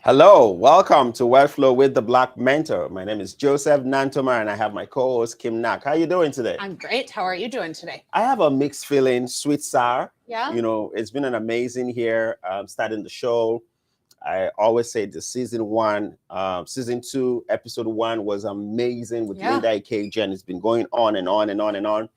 Hello, welcome to Wellflow with the Black Mentor. My name is Joseph Nantomah, and I have my co-host Kim Nak. How are you doing today? I'm great. How are you doing today? I have a mixed feeling, sweet sour. Yeah. It's been an amazing year. Starting the show. I always say the season two, episode one was amazing with Yeah. Linda AKG, and it's been going on and on and on and on.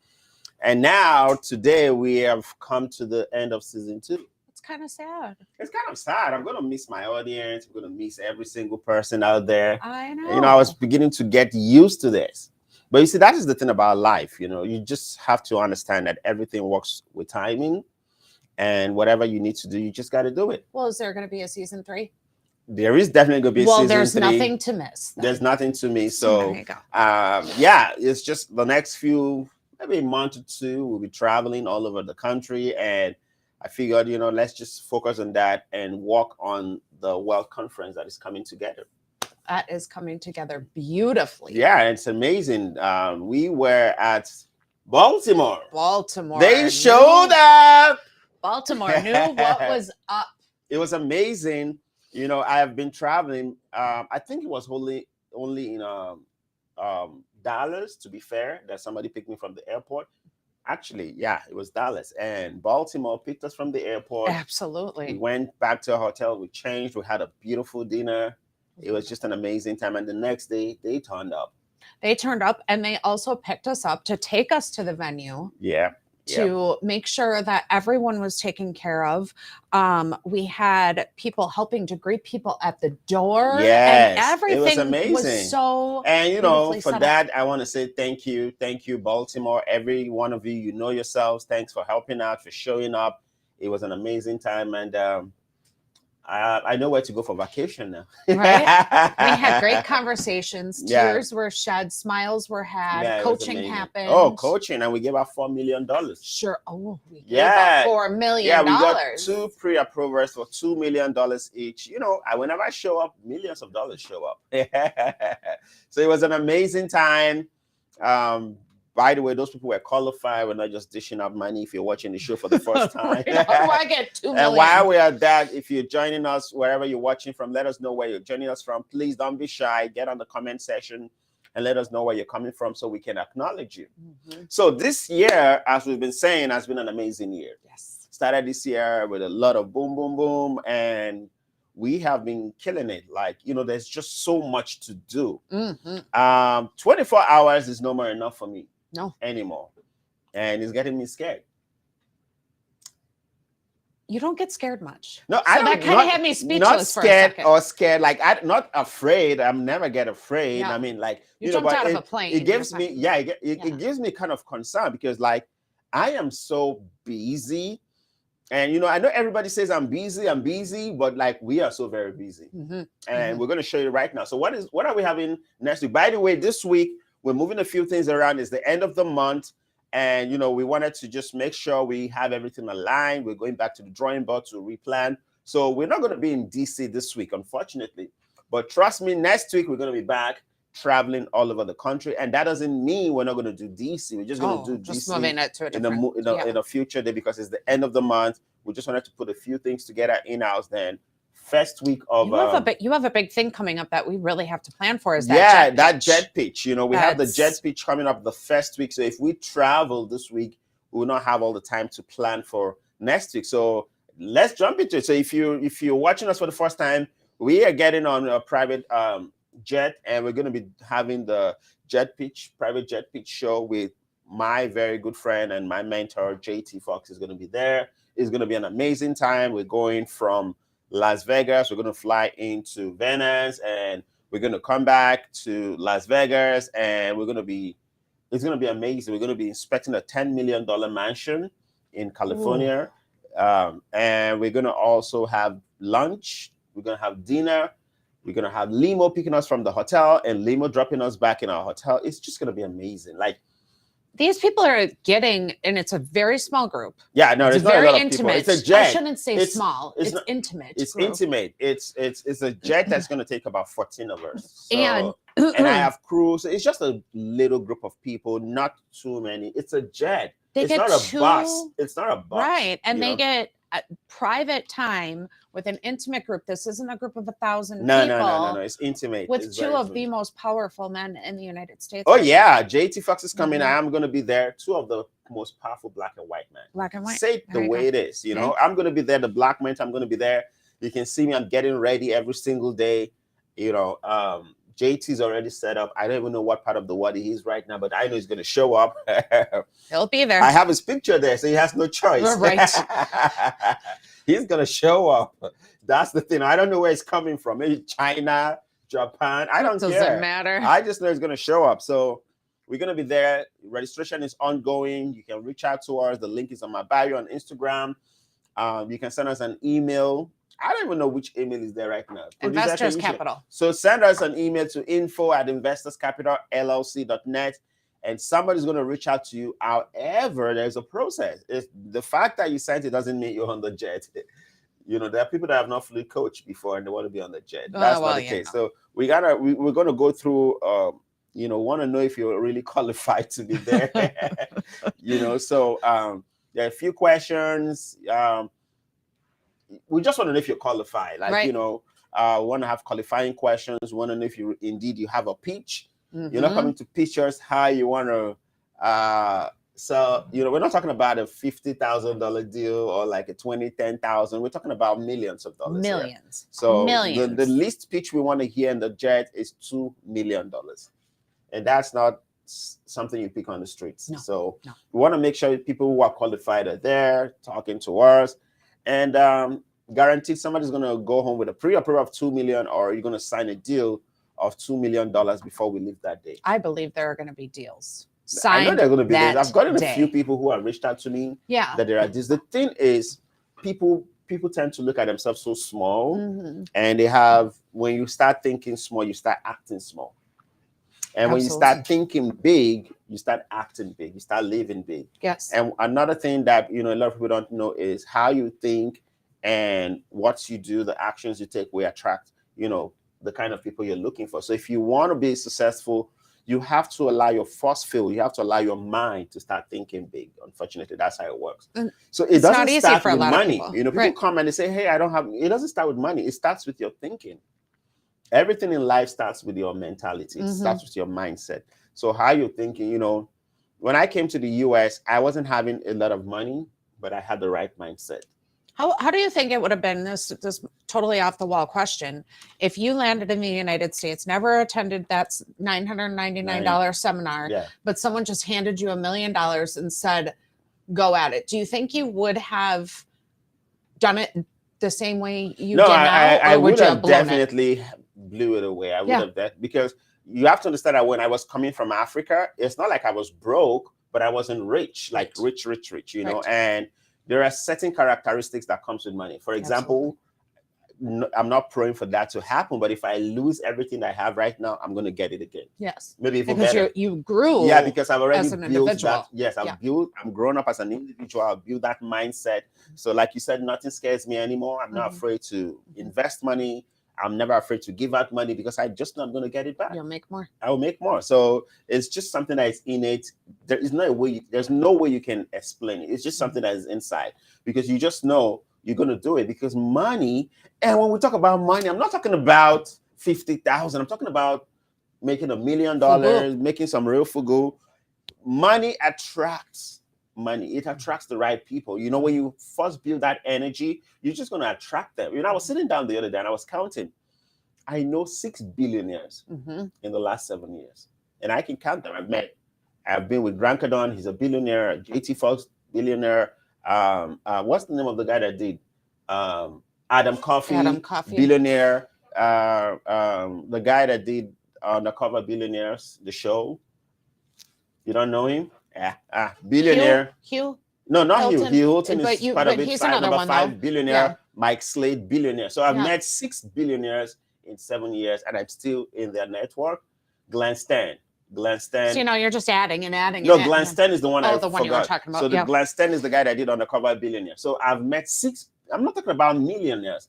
And now today we have come to the end of season two. It's kind of sad. It's kind of sad. I'm going to miss my audience. I'm going to miss every single person out there. I know. I was beginning to get used to this. But you see, that is the thing about life. You just have to understand that everything works with timing. And whatever you need to do, you just got to do it. Well, is there going to be a season 3? There is definitely going to be a season there's 3. nothing to miss. Then. There's nothing to miss. There So, you go. it's just the next few, maybe a month or two, we'll be traveling all over the country. And I figured, let's just focus on that and work on the World Conference that is coming together. That is coming together beautifully. Yeah, it's amazing. We were at Baltimore. They showed up. Baltimore knew what was up. It was amazing. I have been traveling. I think it was only in Dallas, to be fair, that somebody picked me from the airport. Actually, yeah, it was Dallas. And Baltimore picked us from the airport. Absolutely. We went back to a hotel. We changed. We had a beautiful dinner. It was just an amazing time. And the next day, they turned up. And they also picked us up to take us to the venue. Yeah. To make sure that everyone was taken care of. We had people helping to greet people at the door. Yes, and everything it was amazing. Was so and for that, I want to say thank you, Baltimore. Every one of you, yourselves. Thanks for helping out, for showing up. It was an amazing time, and I know where to go for vacation now. Right? We had great conversations. Yeah. Tears were shed. Smiles were had. Yeah, coaching happened. Oh, coaching. And we gave out $4 million. Sure. Oh, we gave out $4 million. Yeah, we got 2 pre-approvers for $2 million each. Whenever I show up, millions of dollars show up. So it was an amazing time. By the way, those people were qualified. We're not just dishing out money if you're watching the show for the first time. How do I get $2 million? And while we are at that, if you're joining us, wherever you're watching from, let us know where you're joining us from. Please don't be shy. Get on the comment section and let us know where you're coming from so we can acknowledge you. Mm-hmm. So this year, as we've been saying, has been an amazing year. Yes. Started this year with a lot of boom, boom, boom. And we have been killing it. There's just so much to do. Mm-hmm. 24 hours is no more enough for me. No. Anymore. And it's getting me scared. You don't get scared much. No, I don't. That kind of had me speechless for a second. Not scared or scared. I'm not afraid. I'm never get afraid. Yeah. I mean, you jumped out of a plane. It gives me, it gives me kind of concern because, I am so busy. And, I know everybody says I'm busy, but we are so very busy. Mm-hmm. And we're going to show you right now. So what are we having next week? By the way, this week, we're moving a few things around. It's the end of the month. And, we wanted to just make sure we have everything aligned. We're going back to the drawing board to replan. So we're not going to be in DC this week, unfortunately. But trust me, next week, we're going to be back traveling all over the country. And that doesn't mean we're not going to do DC. We're just going to do DC moving it to a different, in a future day because it's the end of the month. We just wanted to put a few things together in-house then. First week of you have a big thing coming up that we really have to plan for. Is that jet pitch? We have the jet pitch coming up the first week. So if we travel this week, we will not have all the time to plan for next week. So let's jump into it. So if you're watching us for the first time, we are getting on a private jet, and we're going to be having the private jet pitch show with my very good friend and my mentor, JT Fox, is going to be there. It's going to be an amazing time. We're going from Las Vegas. We're going to fly into Venice, and we're going to come back to Las Vegas, and it's going to be amazing. We're going to be inspecting a $10 million mansion in California. And we're going to also have lunch. We're going to have dinner. We're going to have limo picking us from the hotel and limo dropping us back in our hotel. It's just going to be amazing. These people are getting, and it's a very small group. Yeah, no, it's not very a lot intimate. Of people. It's a jet. I shouldn't say small. It's intimate. It's intimate. It's a jet that's going to take about 14 of us. So, and I have crew. So it's just a little group of people, not too many. It's a jet. It's not a bus. It's not a bus. Right. And they get private time with an intimate group. This isn't a group of 1,000 No, people. no. It's intimate. With it's two very of the intimate. most powerful men in the United States. Oh right yeah, JT Fox is coming. Mhm. I am going to be there. Two of the most powerful black and white men. Black and white. Say it the There you way go. it is. You know, I'm going to be there. The black men, I'm going to be there. You can see me. I'm getting ready every single day. You know, JT's already set up. I don't even know what part of the world he is right now, but I know he's going to show up. He'll be there. I have his picture there, so he has no choice. Right. He's going to show up. That's the thing. I don't know where it's coming from. Maybe China, Japan. I don't Doesn't care. matter. I just know it's going to show up. So we're going to be there. Registration is ongoing. You can reach out to us. The link is on my bio on Instagram. You can send us an email. I don't even know which email is there right now. Investors Capital. So send us an email to info@investorscapitalllc.net, and somebody's going to reach out to you. However, there's a process. It's, the fact that you sent it doesn't mean you're on the jet. You know, there are people that have not fully coached before and they want to be on the jet. That's not the case. So we're going to go through, you know, want to know if you're really qualified to be there. You know, so there are a few questions. We just want to know if you're qualified. Like, right. You know, want to have qualifying questions. Want to know if you have a pitch. Mm-hmm. You're not coming to pitch us how you want to. So, you know, we're not talking about a $50,000 deal or like a $10,000. We're talking about millions of dollars. Millions. Here. So millions. The least pitch we want to hear in the jet is $2 million. And that's not something you pick on the streets. No. So we want to make sure people who are qualified are there talking to us. And guaranteed somebody's going to go home with a pre-approval of $2 million, or you're going to sign a deal of $2 million before we leave that day. I believe there are going to be deals. I know they're going to be deals. I've gotten a few people who have reached out to me. Yeah. That there are deals. The thing is, people tend to look at themselves so small, and they have, when you start thinking small, you start acting small. And when you start thinking big, you start acting big. You start living big. Yes. And another thing that, you know, a lot of people don't know is how you think and what you do, the actions you take will attract, you know, the kind of people you're looking for. So if you want to be successful, you have to allow your force field, you have to allow your mind to start thinking big. Unfortunately, that's how it works. So it doesn't start with money. You know, people come and they say, hey, I don't have, it doesn't start with money. It starts with your thinking. Everything in life starts with your mentality. It starts with your mindset. So how you're thinking, you know, when I came to the US, I wasn't having a lot of money, but I had the right mindset. How do you think it would have been, this totally off the wall question, if you landed in the United States, never attended that $999 seminar, but someone just handed you $1 million and said, go at it? Do you think you would have done it the same way you did now? I would have definitely blew it away. I would have, because you have to understand that when I was coming from Africa, it's not like I was broke, but I wasn't rich, like rich, you know, and there are certain characteristics that comes with money. For example, I'm not praying for that to happen, but if I lose everything I have right now, I'm going to get it again. Yes. Maybe even because better. You grew. Yeah, because I've already as an built individual. that. Yes, I'm grown up as an individual. I've built that mindset. So like you said, nothing scares me anymore. I'm not afraid to invest money. I'm never afraid to give out money because I just know I'm going to get it back. You'll make more. I will make more. So it's just something that is innate. There is no way. There's no way you can explain it. It's just something that is inside, because you just know you're going to do it, because money. And when we talk about money, I'm not talking about 50,000. I'm talking about making $1 million, making some real fugu. Money attracts money. It attracts the right people. You know, when you first build that energy, you're just going to attract them. You know, I was sitting down the other day and I was counting. I know 6 billionaires in the last 7 years, and I can count them. I've been with Grant Cardone. He's a billionaire. JT Fox, billionaire. What's the name of the guy that did? Adam Coffey, billionaire. The guy that did Undercover Billionaires, the show. You don't know him? Billionaire. Hugh? No, not Hilton. Hugh. Hugh Hilton is part of it. He's Number 5 billionaire. Yeah. Mike Slade, billionaire. So I've met 6 billionaires in 7 years, and I'm still in their network. Glenn Stan. So, you know, you're just adding and adding. No, Glenn Stan is the one I the one forgot. you were talking about. So Glenn Stan is the guy that did Undercover Billionaire. So I've met 6. I'm not talking about millionaires,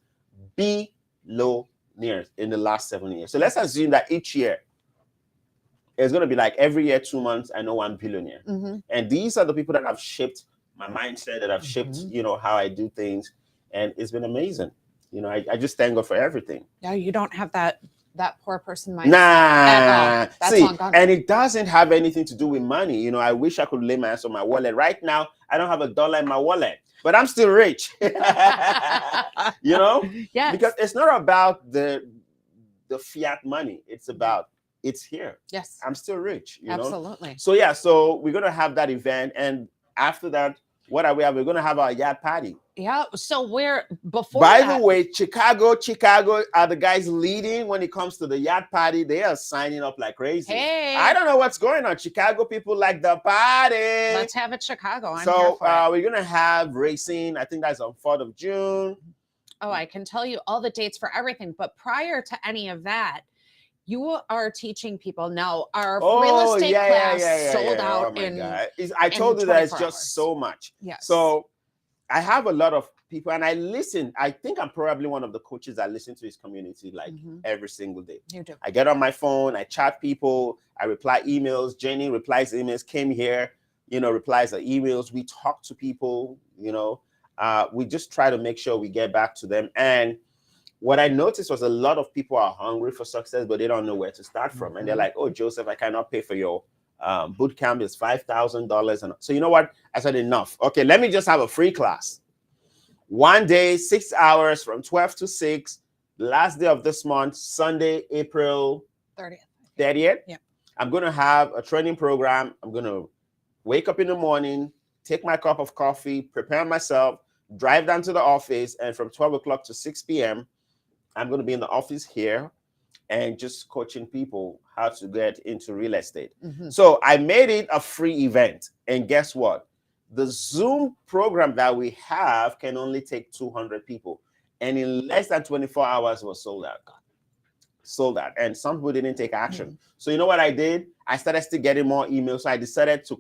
billionaires in the last 7 years. So let's assume that each year it's going to be like every year, 2 months, I know 1 billionaire. And these are the people that have shaped my mindset, that I've shaped, you know, how I do things. And it's been amazing. You know, I just thank God for everything. Yeah, you don't have that poor person mindset at all. That's See, long gone. and it doesn't have anything to do with money. You know, I wish I could lay my hands on my wallet. Right now, I don't have $1 in my wallet, but I'm still rich. You know? Yes. Because it's not about the fiat money. It's about it's here. Yes. I'm still rich, you know? Absolutely. So yeah, so we're gonna have that event, and after that, what are we have? We're gonna have our yacht party. Yeah. So By the way, Chicago are the guys leading when it comes to the yacht party. They are signing up like crazy. Hey, I don't know what's going on. Chicago people like the party. Let's have it Chicago. I'm here for it. We're gonna have racing. I think that's on 4th of June. Oh, I can tell you all the dates for everything. But prior to any of that, you are teaching people now. Our real estate class sold out I told you that it's just so much. Yes. So I have a lot of people, and I listen. I think I'm probably one of the coaches that listen to his community like every single day. You do. I get on my phone, I chat people, I reply emails. Jenny replies emails. Kim here, you know, replies the emails. We talk to people, you know. We just try to make sure we get back to them. And what I noticed was a lot of people are hungry for success, but they don't know where to start from. And they're like, oh, Joseph, I cannot pay for your boot camp. It's $5,000. And so you know what? I said, enough. Okay, let me just have a free class. One day, 6 hours from 12 to 6, last day of this month, Sunday, April 30th. Yeah. I'm going to have a training program. I'm going to wake up in the morning, take my cup of coffee, prepare myself, drive down to the office, and from 12 o'clock to 6 p.m., I'm going to be in the office here and just coaching people how to get into real estate. So I made it a free event. And guess what? The Zoom program that we have can only take 200 people. And in less than 24 hours, it was sold out. Sold out. And some people didn't take action. So you know what I did? I started still getting more emails. So I decided to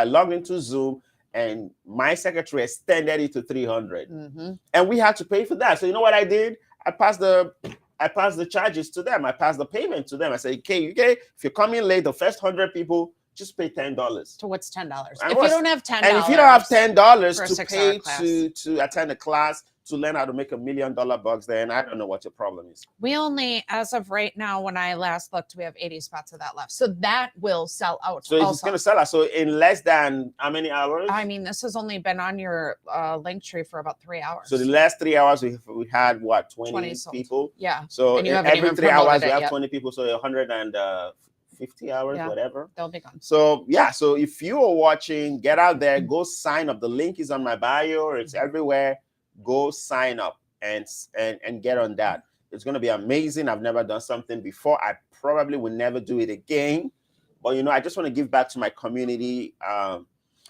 log into Zoom, and my secretary extended it to 300. And we had to pay for that. So you know what I did? I passed the charges to them. I passed the payment to them. I said, okay, if you're coming late, the first 100 people, just pay $10. So what's $10? If you don't have $10, and if you don't have $10 to pay to attend a class to learn how to make $1 million bucks, then I don't know what your problem is. We only, as of right now, when I last looked, we have 80 spots of that left. So that will sell out. So it's going to sell out. So in less than how many hours? I mean, this has only been on your link tree for about 3 hours. So the last 3 hours, we had what, 20 people? Yeah. So every 3 hours, we have 20 people. So 150 hours, whatever. They'll be gone. So yeah, so if you are watching, get out there, go sign up. The link is on my bio. It's everywhere. Go sign up and get on that. It's going to be amazing. I've never done something before. I probably will never do it again. But, you know, I just want to give back to my community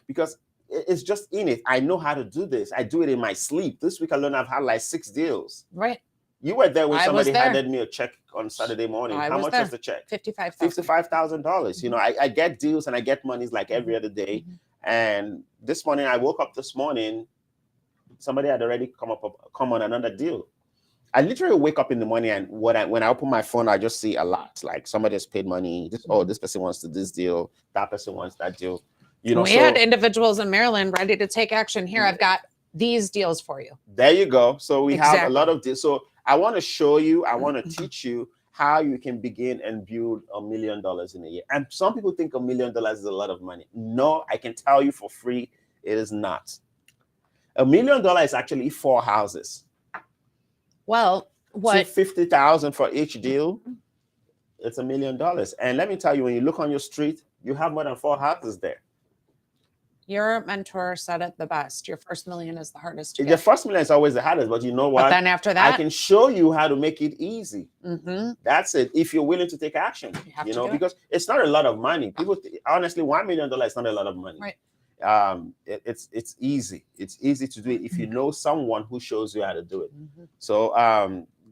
because it's just in it. I know how to do this. I do it in my sleep. This week alone, I've had like 6 deals. Right. You were there when somebody handed me a check on Saturday morning. How much was the check? $55,000. You know, I get deals and I get monies like every other day. And this morning, I woke up this morning, somebody had already come on another deal. I literally wake up in the morning, and when I open my phone, I just see a lot. Like somebody has paid money. This person wants this deal. That person wants that deal. You know, we had individuals in Maryland ready to take action. Here, I've got these deals for you. There you go. So we have a lot of deals. So I want to show you. I want to teach you how you can begin and build $1 million in a year. And some people think $1 million is a lot of money. No, I can tell you for free, it is not. $1 million is actually 4 houses. Well, what? $50,000 for each deal. It's $1 million. And let me tell you, when you look on your street, you have more than 4 houses there. Your mentor said it the best. Your first million is the hardest to get. The first million is always the hardest, but you know what? But then after that, I can show you how to make it easy. That's it. If you're willing to take action, you know, because it's not a lot of money. People, honestly, $1 million is not a lot of money. Right. It's easy. It's easy to do it if you know someone who shows you how to do it. So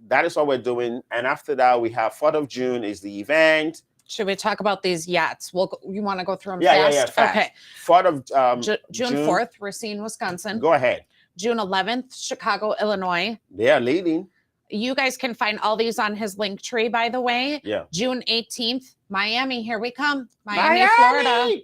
that is what we're doing. And after that, we have 4th of June is the event. Should we talk about these yachts? You want to go through them fast? Yeah, fast. Okay. 4th of June 4th, Racine, Wisconsin. Go ahead. June 11th, Chicago, Illinois. They are leading. You guys can find all these on his link tree, by the way. Yeah. June 18th, Miami. Here we come. Miami, Florida.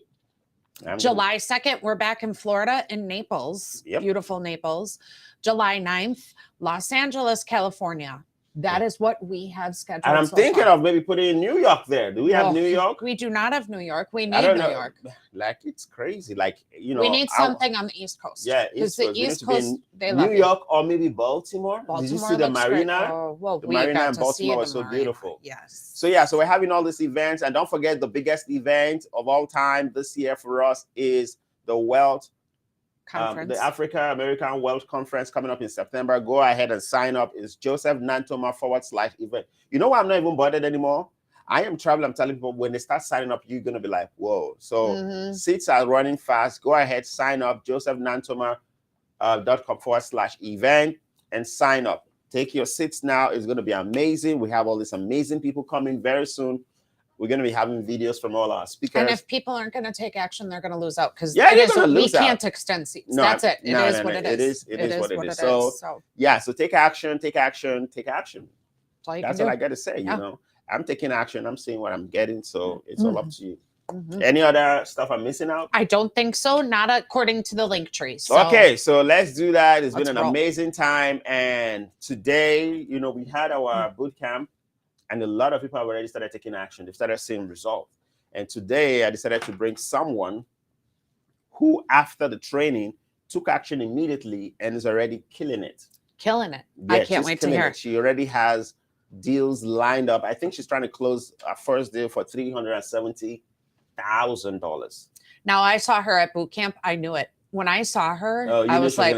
July 2nd, we're back in Florida in Naples, beautiful Naples. July 9th, Los Angeles, California. That is what we have scheduled. And I'm thinking of maybe putting in New York there. Do we have New York? We do not have New York. We need New York. Like, it's crazy. Like, you know, we need something on the East Coast. Yeah, because the East Coast, they love New York or maybe Baltimore. Did you see the marina? Oh, well, the marina in Baltimore was so beautiful. Yes. So yeah, so we're having all these events, and don't forget the biggest event of all time this year for us is the Wealth Conference, the Africa American Wealth Conference coming up in September. Go ahead and sign up. It's Joseph Nantomah /event. You know why I'm not even bothered anymore? I am traveling. I'm telling people when they start signing up, you're gonna be like, whoa. So seats are running fast. Go ahead, sign up. JosephNantomah.com /event and sign up. Take your seats now. It's gonna be amazing. We have all these amazing people coming very soon. We're going to be having videos from all our speakers. And if people aren't going to take action, they're going to lose out because we can't extend seats. No, that's it. It is what it is. It is what it is. So yeah, so take action, take action, take action. That's all I got to say. You know, I'm taking action. I'm seeing what I'm getting. So it's all up to you. Any other stuff I'm missing out? I don't think so. Not according to the link tree. So okay, so let's do that. It's been an amazing time. And today, you know, we had our boot camp. And a lot of people have already started taking action. They've started seeing results. And today I decided to bring someone who, after the training, took action immediately and is already killing it. Killing it. Yeah, I can't wait to hear. She already has deals lined up. I think she's trying to close a first deal for $370,000. Now, I saw her at boot camp. I knew it. When I saw her, I was like,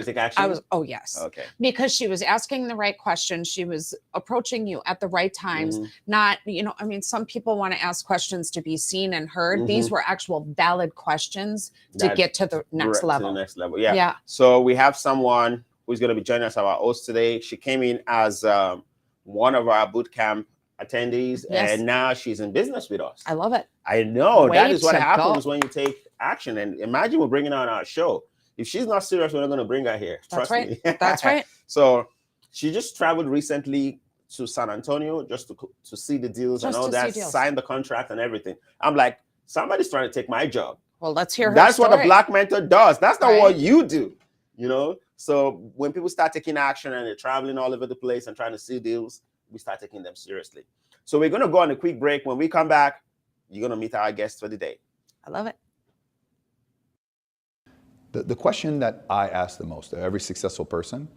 oh, yes. Okay. Because she was asking the right questions. She was approaching you at the right times. Not, you know, I mean, some people want to ask questions to be seen and heard. These were actual valid questions to get to the next level. To the next level. Yeah. So we have someone who's going to be joining us, our host today. She came in as one of our boot camp attendees, and now she's in business with us. I love it. I know. That is what happens when you take action. And imagine we're bringing her on our show. If she's not serious, we're not going to bring her here. Trust me. That's right. So she just traveled recently to San Antonio just to see the deals and all that, sign the contract and everything. I'm like, somebody's trying to take my job. Well, let's hear her That's story. What a Black mentor does. That's not what you do, you know? So when people start taking action and they're traveling all over the place and trying to see deals, we start taking them seriously. So we're going to go on a quick break. When we come back, you're going to meet our guest for the day. I love it. The question that I ask the most of every successful person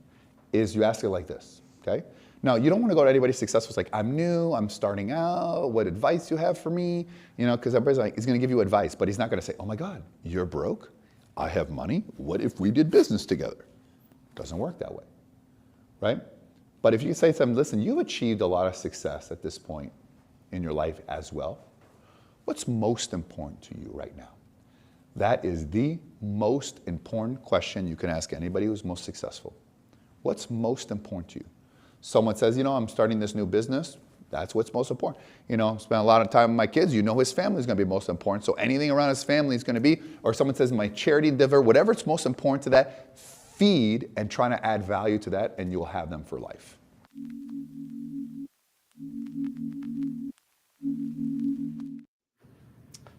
is you ask it like this, okay? Now, you don't want to go to anybody successful. It's like, I'm new, I'm starting out, what advice you have for me? You know, because everybody's like, he's going to give you advice, but he's not going to say, oh my God, you're broke, I have money, what if we did business together? It doesn't work that way, right? But if you say something, listen, you've achieved a lot of success at this point in your life as well. What's most important to you right now? That is the most important question you can ask anybody who's most successful. What's most important to you? Someone says, you know, I'm starting this new business. That's what's most important. You know, spend a lot of time with my kids. You know, his family is going to be most important. So anything around his family is going to be, or someone says my charity endeavor, whatever it's most important to that, feed and trying to add value to that, and you'll have them for life.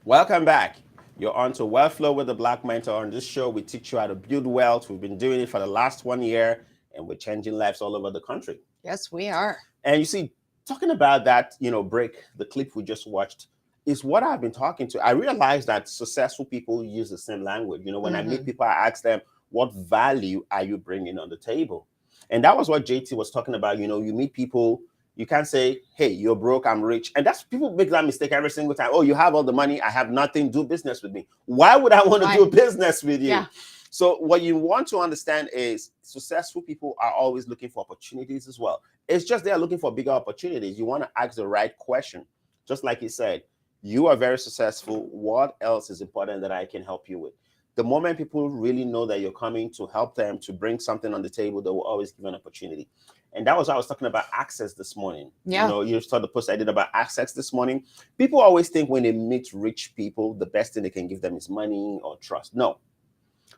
Welcome back. You're on to Wealth Flow with the Black Mentor. On this show, we teach you how to build wealth. We've been doing it for the last 1 year, and we're changing lives all over the country. Yes, we are. And you see, talking about that, you know, break, the clip we just watched, is what I've been talking to. I realized that successful people use the same language. You know, when I meet people, I ask them, what value are you bringing on the table? And that was what JT was talking about. You know, you meet people, you can't say, hey, you're broke, I'm rich. And that's, people make that mistake every single time. Oh, you have all the money, I have nothing, do business with me. Why would I want to do business with you? Yeah. So what you want to understand is successful people are always looking for opportunities as well. It's just they're looking for bigger opportunities. You want to ask the right question. Just like he said, you are very successful. What else is important that I can help you with? The moment people really know that you're coming to help them, to bring something on the table, they will always give an opportunity. And that was what I was talking about access this morning. Yeah. You know, you saw the post I did about access this morning. People always think when they meet rich people, the best thing they can give them is money or trust. No.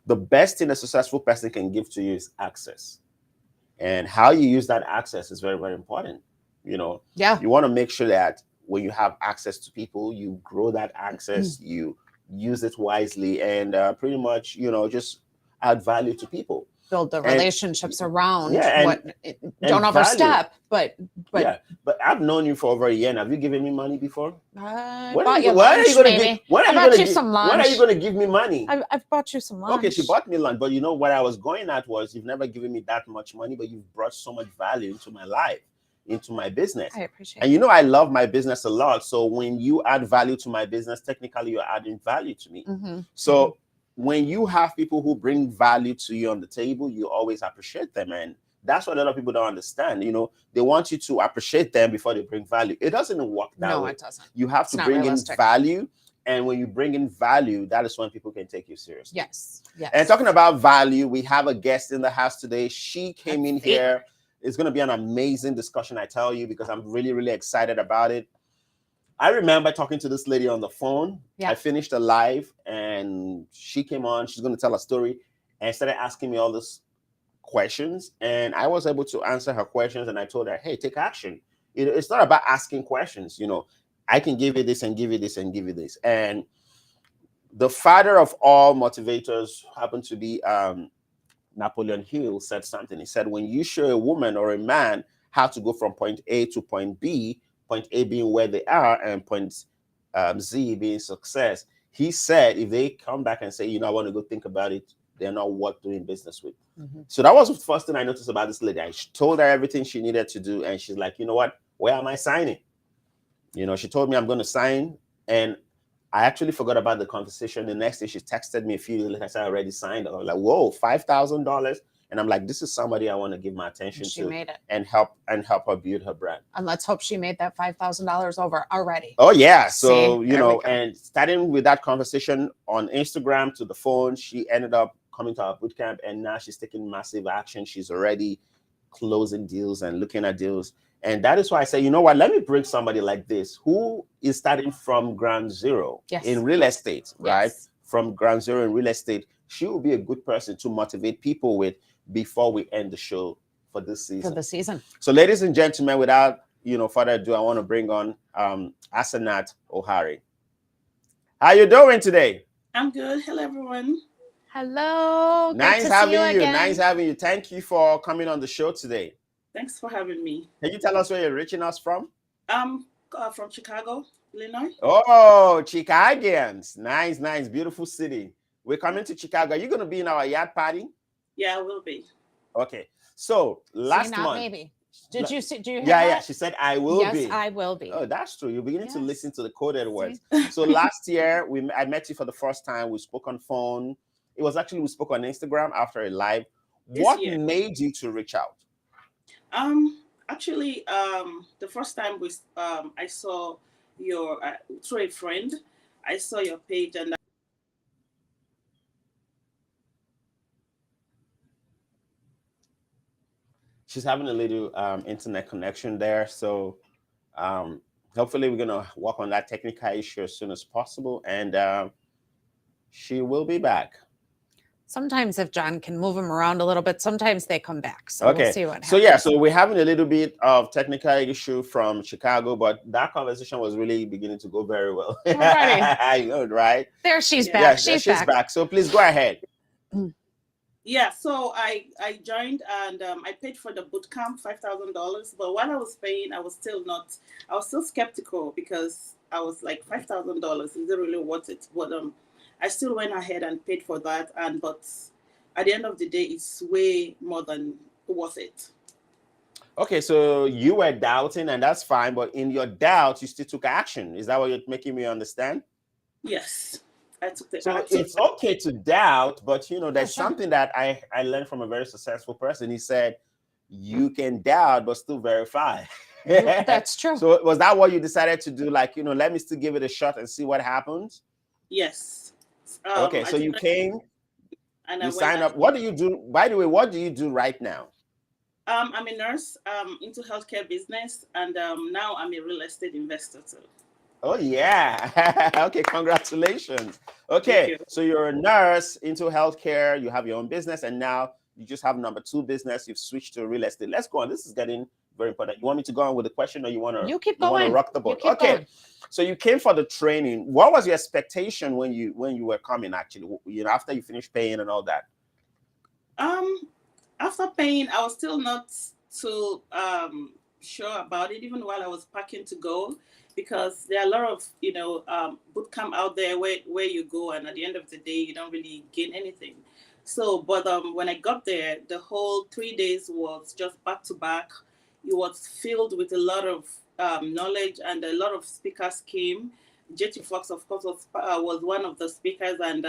The best thing a successful person can give to you is access. And how you use that access is very, very important. You know, you want to make sure that when you have access to people, you grow that access, you use it wisely, and pretty much, just add value to people. Build the relationships around and don't overstep, but yeah. But I've known you for over a year. Have you given me money before? When are you going to give me money? I've bought you some lunch. Okay, she bought me lunch, but you know what I was going at was, you've never given me that much money, but you've brought so much value into my life, into my business. I appreciate it. And I love my business a lot. So when you add value to my business, technically you're adding value to me. So when you have people who bring value to you on the table, you always appreciate them. And that's what a lot of people don't understand. They want you to appreciate them before they bring value. It doesn't work that way. No, it doesn't. You have to bring in value. And when you bring in value, that is when people can take you seriously. Yes. And talking about value, we have a guest in the house today. She came in here. It's going to be an amazing discussion, I tell you, because I'm really, really excited about it. I remember talking to this lady on the phone. I finished a live and she came on. She's going to tell a story and started asking me all these questions. And I was able to answer her questions. And I told her, hey, take action. It's not about asking questions. I can give you this and give you this and give you this. And the father of all motivators happened to be Napoleon Hill. Said something. He said, when you show a woman or a man how to go from point A to point B, point A being where they are and point Z being success, he said, if they come back and say, I want to go think about it, they're not worth doing business with. So that was the first thing I noticed about this lady. I told her everything she needed to do. And she's like, you know what? Where am I signing? She told me I'm going to sign. And I actually forgot about the conversation. The next day she texted me a few days later. I said, I already signed. I was like, whoa, $5,000. And I'm like, this is somebody I want to give my attention to. She made it. And help her build her brand. And let's hope she made that $5,000 over already. Oh, yeah. So, and starting with that conversation on Instagram to the phone, she ended up coming to our bootcamp, and now she's taking massive action. She's already closing deals and looking at deals. And that is why I say, you know what, let me bring somebody like this who is starting from ground zero in real estate, right? From ground zero in real estate. She will be a good person to motivate people with before we end the show for this season. So ladies and gentlemen, without further ado, I want to bring on Asanat Ohari. How you doing today? I'm good. Hello, everyone. Hello. Nice having you. Nice having you. Thank you for coming on the show today. Thanks for having me. Can you tell us where you're reaching us from? From Chicago, Illinois. Oh, Chicagoans. Nice, beautiful city. We're coming to Chicago. Are you going to be in our yacht party? Yeah, I will be. Okay. So last month. Maybe. Did you see? Do you have that? She said, I will be. Yes, I will be. Oh, that's true. You're beginning to listen to the coded words. So last year, I met you for the first time. We spoke on phone. It was actually, we spoke on Instagram after a live. What made you to reach out? Actually, the first time I saw your, through a friend, I saw your page and she's having a little internet connection there. So hopefully we're going to work on that technical issue as soon as possible. And she will be back. Sometimes if John can move them around a little bit, sometimes they come back. So we'll see what happens. So yeah, so we're having a little bit of technical issue from Chicago, but that conversation was really beginning to go very well. I know, right? There she's back. Yeah, she's back. So please go ahead. Yeah, so I joined and I paid for the bootcamp, $5,000. But while I was paying, I was still skeptical because I was like, $5,000, is it really worth it? But I still went ahead and paid for that. But at the end of the day, it's way more than worth it. Okay, so you were doubting, and that's fine. But in your doubt, you still took action. Is that what you're making me understand? Yes. I took the so action. It's okay to doubt, but there's something that I learned from a very successful person. He said, you can doubt, but still verify. That's true. So was that what you decided to do? Like, let me still give it a shot and see what happens? Yes. Okay, so you came, and you signed up. What do you do? By the way, what do you do right now? I'm a nurse into healthcare business, and now I'm a real estate investor too. Oh, yeah. Okay, congratulations. Okay, so you're a nurse into healthcare, you have your own business, and now you just have number 2 business. You've switched to real estate. Let's go on. This is getting very important. You want me to go on with the question, or you want to keep going. Rock the boat? Okay. So you came for the training. What was your expectation when you were coming? Actually, after you finished paying and all that. After paying, I was still not too sure about it, even while I was packing to go, because there are a lot of boot camp out there where you go, and at the end of the day, you don't really gain anything. So, but when I got there, the whole 3 days was just back to back. It was filled with a lot of knowledge, and a lot of speakers came. JT Fox, of course, was one of the speakers, and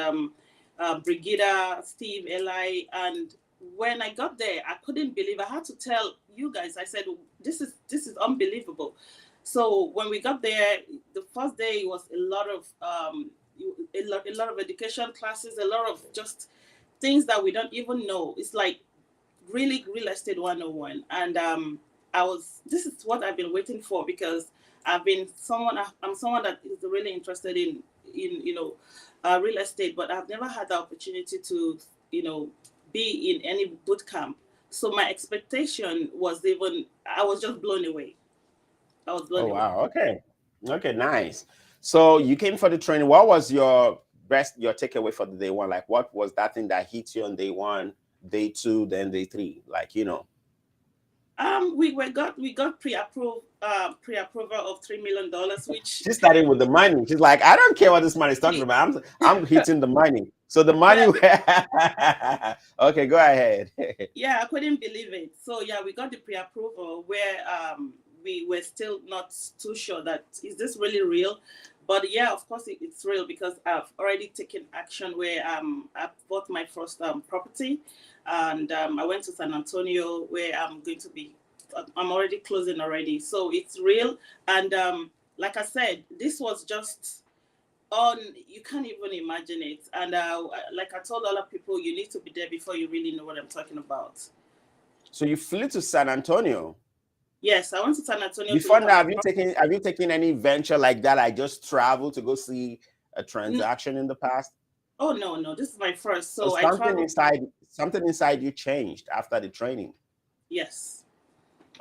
Brigida, Steve, Eli, and when I got there, I couldn't believe. I had to tell you guys. I said, "This is unbelievable." So when we got there, the first day was a lot of education classes, a lot of just things that we don't even know. It's like really real estate 101, and this is what I've been waiting for, because I'm someone that is really interested in real estate, but I've never had the opportunity to be in any boot camp. So my expectation was I was just blown away. I was blown away. Wow. Okay, nice. So you came for the training. What was your takeaway for the day one? Like, what was that thing that hit you on day one, day two, then day three? Like, we got pre-approval of $3 million, which she's starting with the money. She's like, I don't care what this money is talking about. I'm hitting the money. So the money. Okay, go ahead. Yeah, I couldn't believe it. So yeah, we got the pre-approval where we were still not too sure that is this really real. But yeah, of course it's real, because I've already taken action where I bought my first property, and I went to San Antonio where I'm already closing already. So it's real. And like I said, this was just you can't even imagine it. And like I told other people, you need to be there before you really know what I'm talking about. So you flew to San Antonio? Yes, I went to San Antonio. Before now, have you taken any venture like that? I just traveled to go see a transaction in the past? Oh no, this is my first. So something inside you changed after the training. Yes.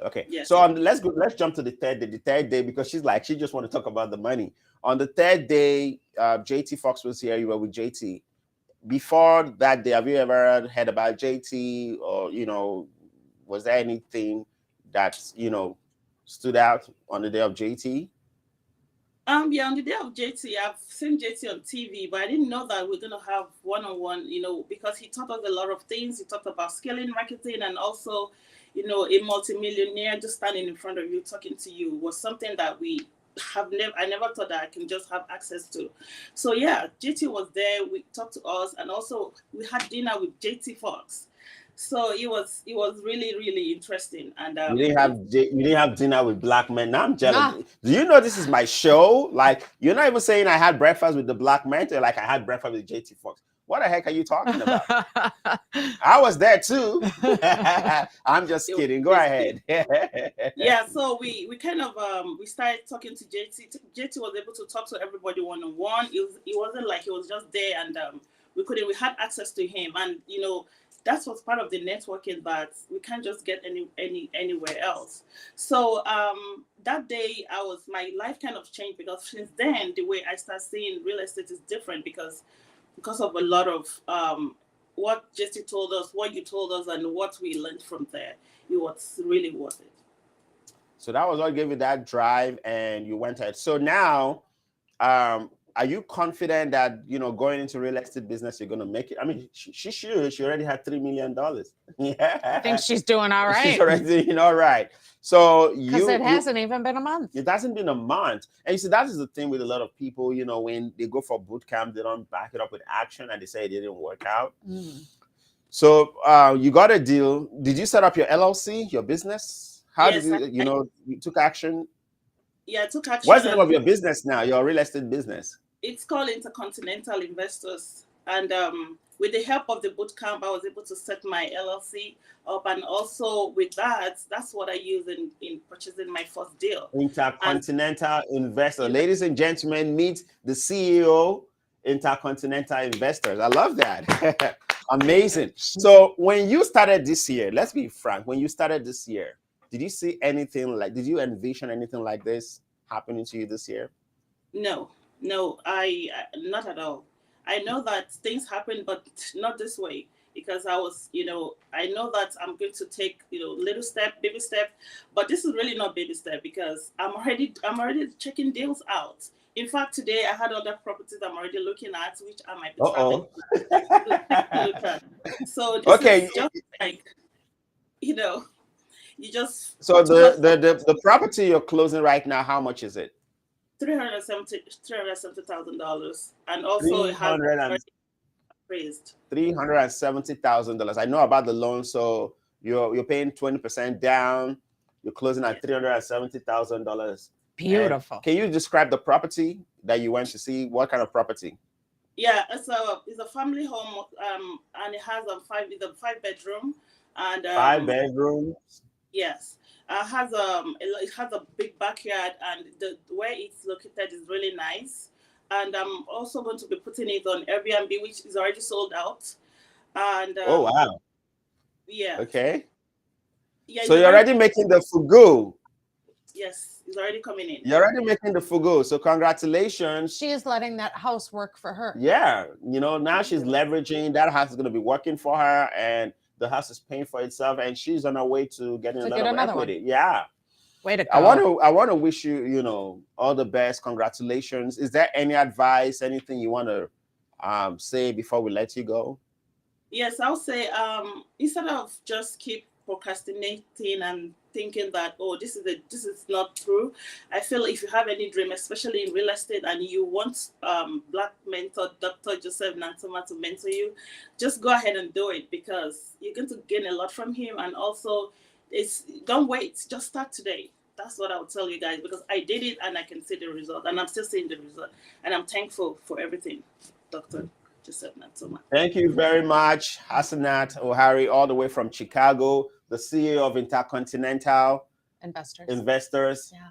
Okay. Yes. So let's jump to the third day. The third day, because she just want to talk about the money. On the third day, JT Fox was here. You were with JT. Before that day, have you ever heard about JT, or was there anything that stood out on the day of JT? Yeah, on the day of JT, I've seen JT on TV, but I didn't know that we're gonna have one-on-one, because he taught us a lot of things. He talked about scaling marketing, and also, a multimillionaire just standing in front of you talking to you was something that I never thought that I can just have access to. So yeah, JT was there. We talked to us, and also we had dinner with JT Fox. So it was really, really interesting. And you didn't have dinner with black men. Now I'm jealous. Nah. Do you know this is my show? Like, you're not even saying I had breakfast with the black men. They're like, I had breakfast with JT Fox. What the heck are you talking about? I was there too. I'm just kidding. Go ahead. Yeah, so we kind of we started talking to JT. JT was able to talk to everybody one-on-one. It wasn't like he was just there, and we had access to him, and that was part of the networking that we can't just get anywhere else. So that day, my life kind of changed, because since then the way I start seeing real estate is different, because of a lot of what Jesse told us, what you told us, and what we learned from there. It was really worth it. So that was what gave you that drive, and you went ahead. So now, are you confident that going into real estate business you're going to make it? I mean, she should. She already had $3 million. Yeah, I think she's doing all right. She's already doing all right. So because it hasn't even been a month. It hasn't been a month, and you see that is the thing with a lot of people. When they go for boot camp, they don't back it up with action, and they say it didn't work out. So you got a deal. Did you set up your LLC, your business? How did you? You took action. Yeah, I took action. What's the name of your business now? Your real estate business? It's called Intercontinental Investors, and with the help of the boot camp, I was able to set my LLC up, and also with that's what I use in purchasing my first deal. Intercontinental Investor. Ladies and gentlemen, meet the CEO, Intercontinental Investors. I love that. Amazing. So when you started this year, let's be frank, when you started this year, did you envision anything like this happening to you this year? No, I not at all. I know that things happen, but not this way because I was, I know that I'm going to take, little step, baby step, but this is really not baby step because I'm already checking deals out. In fact, today I had other properties I'm already looking at, which I might be traveling Uh-oh. to take a look at. So this Okay, is just like, you know, you just so put yourself the property you're closing right now, how much is it? $370,000, and also it Three has hundred and already appraised. $370,000. I know about the loan, so you're paying 20% down. You're closing at Yes. $370,000. Beautiful. Can you describe the property that you went to see? What kind of property? Yeah, it's a family home, and it has it's a 5 bedroom, and 5 bedrooms. yes, it has a big backyard, and the where it's located is really nice. And I'm also going to be putting it on Airbnb, which is already sold out. And Oh wow. yeah, Okay. yeah, So you're already making the fugu. yes, it's already coming in. You're already making the fugu. So congratulations. She is letting that house work for her. Yeah. Now she's leveraging that house is going to be working for her, and the house is paying for itself, and she's on her way to getting a lot of equity. Yeah. Way to go. I want to wish you, all the best. Congratulations. Is there any advice, anything you want to say before we let you go? Yes, I'll say instead of just keep procrastinating and thinking that, oh, this is not true. I feel if you have any dream, especially in real estate, and you want Black mentor Dr. Joseph Nantomah to mentor you, just go ahead and do it because you're going to gain a lot from him. And also, don't wait, just start today. That's what I would tell you guys because I did it and I can see the result, and I'm still seeing the result, and I'm thankful for everything, Dr. Joseph Nantomah. Thank you very much, Hassanat O'Hari, all the way from Chicago, the CEO of Intercontinental Investors. Yeah.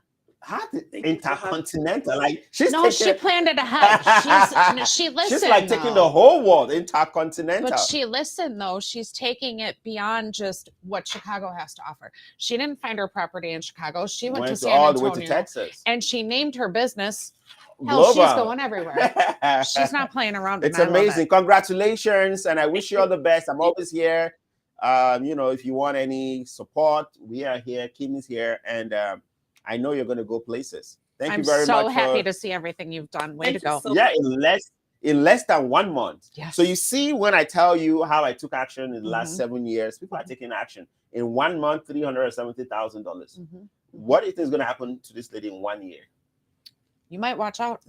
Intercontinental, like she planned it ahead. She listened. She's like taking the whole world intercontinental. But she listened though. She's taking it beyond just what Chicago has to offer. She didn't find her property in Chicago. She went to San Antonio, all the way to Texas, and she named her business. Global. Hell, she's going everywhere. She's not playing around. It's amazing. Congratulations, and I wish you all the best. I'm always here. If you want any support, we are here. Kim is here, and I know you're going to go places. Thank you very much. I'm so happy to see everything you've done. Way to go. Yeah, in less than 1 month. Yes. So you see, when I tell you how I took action in the last 7 years, people are taking action. In 1 month, $370,000. What do you think is going to happen to this lady in 1 year? You might watch out.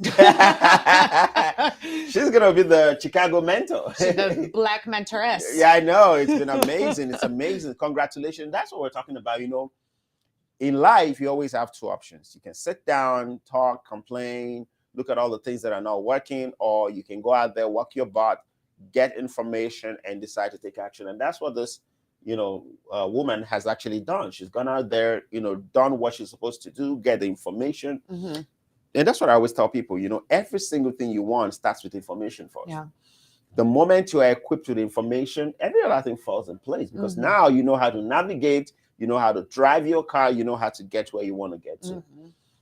She's going to be the Chicago mentor. The Black mentoress. Yeah, I know. It's been amazing. It's amazing. Congratulations. That's what we're talking about. In life, you always have two options. You can sit down, talk, complain, look at all the things that are not working, or you can go out there, work your butt, get information, and decide to take action. And that's what this, woman has actually done. She's gone out there, done what she's supposed to do, get the information. And that's what I always tell people, every single thing you want starts with information first. Yeah. The moment you are equipped with information, every other thing falls in place because now you know how to navigate, you know how to drive your car, you know how to get where you want to get to.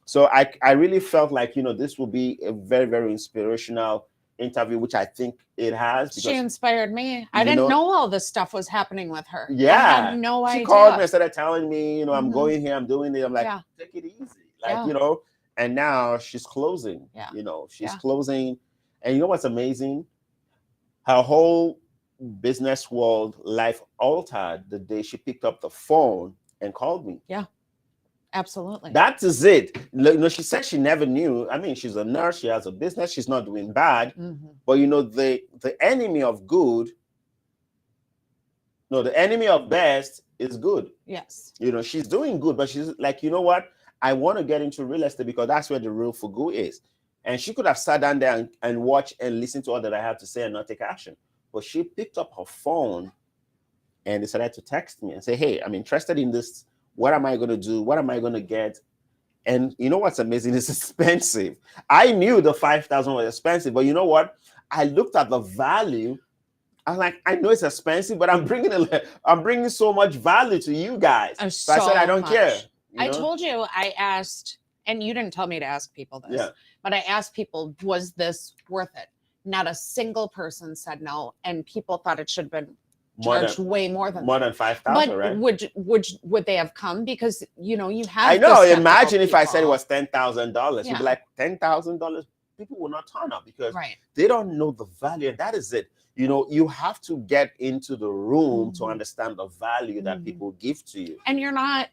So I really felt like, this will be a very, very inspirational interview, which I think it has. She inspired me. I didn't know all this stuff was happening with her. Yeah. I had no idea. She called me and started telling me, I'm going here, I'm doing it. I'm like, take it easy. And now she's closing. Yeah. She's closing. And you know what's amazing? Her whole business world life altered the day she picked up the phone and called me. Yeah. Absolutely. That is it. She said she never knew. I mean, she's a nurse, she has a business, she's not doing bad. But the enemy of good, the enemy of best is good. Yes. She's doing good, but she's like, you know what? I want to get into real estate because that's where the real fugu is. And she could have sat down there and watched and listened to all that I have to say and not take action. But she picked up her phone and decided to text me and say, hey, I'm interested in this. What am I going to do? What am I going to get? And you know what's amazing? It's expensive. I knew the $5,000 was expensive, but you know what? I looked at the value. I was like, I know it's expensive, but I'm bringing so much value to you guys. So I said, I don't care. I told you, I asked and you didn't tell me to ask people this, Yeah. but I asked people, was this worth it? Not a single person said no, and people thought it should have been charged way more than more than 5,000, but right? would they have come? Because you have. I know. the Imagine if skeptical I said it people. was $10,000. You'd Yeah. be like, $10,000. People will not turn up because Right. they don't know the value. And that is it. You have to get into the room to understand the value that people give to you. And you're not.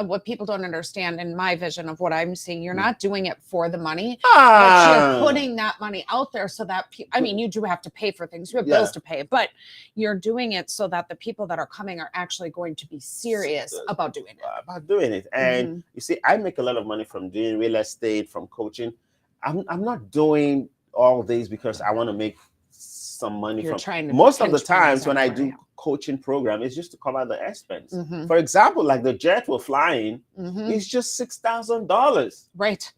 What people don't understand in my vision of what I'm seeing, you're not doing it for the money, but you're putting that money out there so that I mean, you do have to pay for things, you have bills to pay, but you're doing it so that the people that are coming are actually going to be serious about doing it. And you see, I make a lot of money from doing real estate, from coaching. I'm not doing all these because I want to make some money. You're trying to most of the times when I do coaching program, it's just to cover the expense. For example, like the jet we're flying, it's just $6,000. Right.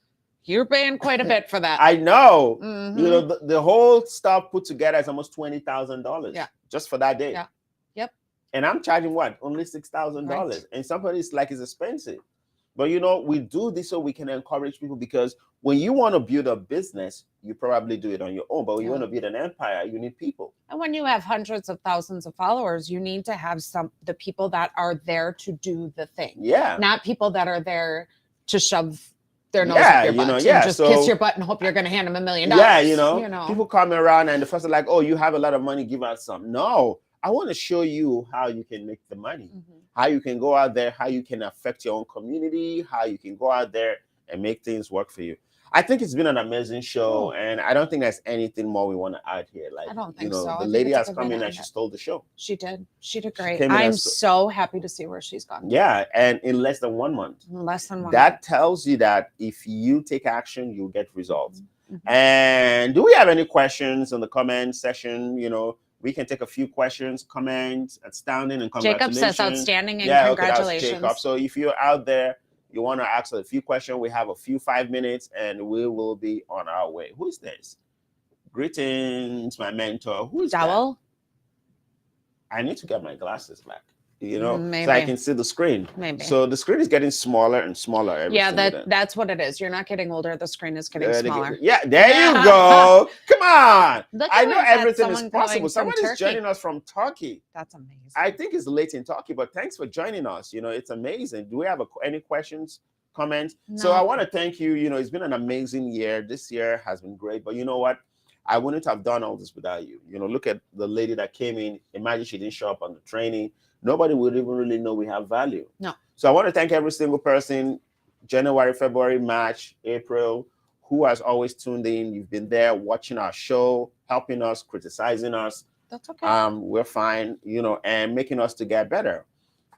You're paying quite a bit for that. I know. The whole stuff put together is almost $20,000 just for that day. Yeah. Yep. And I'm charging what? Only $6,000. Right. And somebody's like, it's expensive. But we do this so we can encourage people, because when you want to build a business, you probably do it on your own. But when you want to build an empire, you need people. And when you have hundreds of thousands of followers, you need to have the people that are there to do the thing. Yeah. Not people that are there to shove their nose up your butt and just kiss your butt and hope you're going to hand them $1 million. Yeah, people come around and the first are like, oh, you have a lot of money, give us some. No, I want to show you how you can make the money, how you can go out there, how you can affect your own community, how you can go out there and make things work for you. I think it's been an amazing show, and I don't think there's anything more we want to add here. Like, I don't think so. The lady has come in and she stole the show. She did. She did great. I'm so happy to see where she's gone. Yeah, and in less than 1 month. Less than 1 month. That tells you that if you take action, you'll get results. And do we have any questions in the comment section? We can take a few questions, comments, outstanding, and congratulations. Jacob says outstanding and congratulations. Okay, Jacob. So if you're out there, you want to ask a few questions, we have a few 5 minutes and we will be on our way. Who is this? Greetings, my mentor. Who is Dowell? That? I need to get my glasses back, Maybe. So I can see the screen. Maybe. So the screen is getting smaller and smaller every single day. That's what it is. You're not getting older. The screen is getting smaller. There you go. Come on. I know everything is possible. Someone is joining us from Turkey. That's amazing. I think it's late in Turkey, but thanks for joining us. It's amazing. Do we have any questions, comments? No. So I want to thank you. It's been an amazing year. This year has been great. But you know what? I wouldn't have done all this without you. Look at the lady that came in. Imagine she didn't show up on the training. Nobody would even really know we have value. No. So I want to thank every single person, January, February, March, April, who has always tuned in. You've been there watching our show, helping us, criticizing us. That's okay. We're fine, and making us to get better.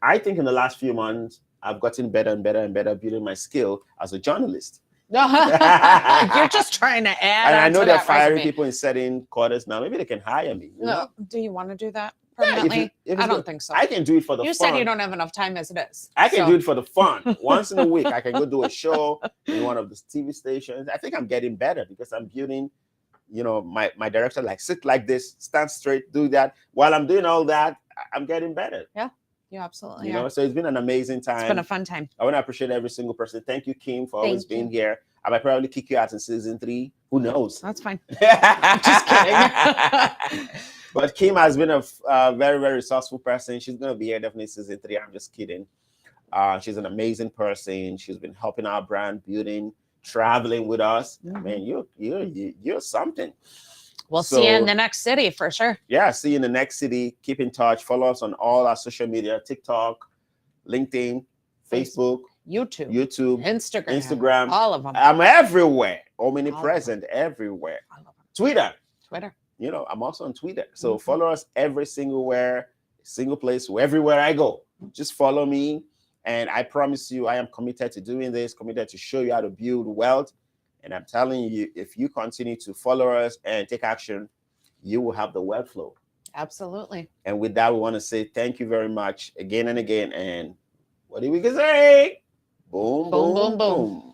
I think in the last few months, I've gotten better and better and better building my skill as a journalist. You're just trying to add. And I know they're firing people in certain quarters now. Maybe they can hire me. Do you want to do that permanently? If I don't think so. I can do it for the fun. You said you don't have enough time as it is. I can do it for the fun. Once in a week, I can go do a show in one of the TV stations. I think I'm getting better because I'm building, my director, like, sit like this, stand straight, do that. While I'm doing all that, I'm getting better. Yeah. You absolutely are. So it's been an amazing time. It's been a fun time. I want to appreciate every single person. Thank you, Kim, for always being here. I might probably kick you out in season 3. Who knows? That's fine. Just kidding. But Kim has been a very, very resourceful person. She's going to be here definitely season 3. I'm just kidding. She's an amazing person. She's been helping our brand building, traveling with us. Man, you're something. We'll see you in the next city for sure. Yeah, see you in the next city. Keep in touch. Follow us on all our social media: TikTok, LinkedIn, Facebook, YouTube, Instagram. All of them. I'm everywhere. Omnipresent everywhere. Twitter. I'm also on Twitter. So follow us every single place, everywhere I go. Just follow me. And I promise you, I am committed to doing this, committed to show you how to build wealth. And I'm telling you, if you continue to follow us and take action, you will have the wealth flow. Absolutely. And with that, we want to say thank you very much again and again. And what do we say? Boom, boom, boom, boom.